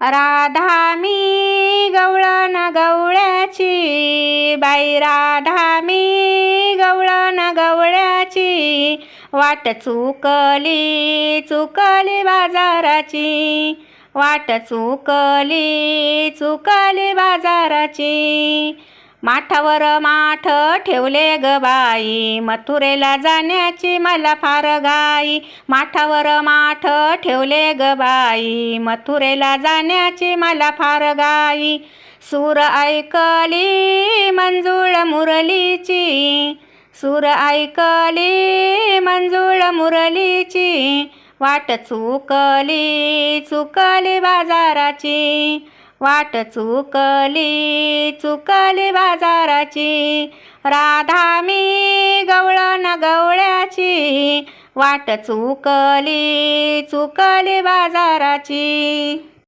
राधा मी गवळण गवळ्याची, बाई राधा मी गवळण गवळ्याची, वाट चुकली चुकली बाजाराची, वाट चुकली चुकली बाजाराची. माठावर माठ ठेवले ग बाई, मथुरेला जाण्याची मला फार घाई. माठावर माठ ठेवले ग बाई, मथुरेला जाण्याची मला फार घाई. सूर ऐकली मंजुळ मुरलीची, सूर ऐकली मंजुळ मुरलीची, वाट चुकली चुकली बाजाराची, वाट चुकली चुकली बाजाराची. राधा मी गवळण गवळ्याची, वाट चुकली चुकली बाजाराची.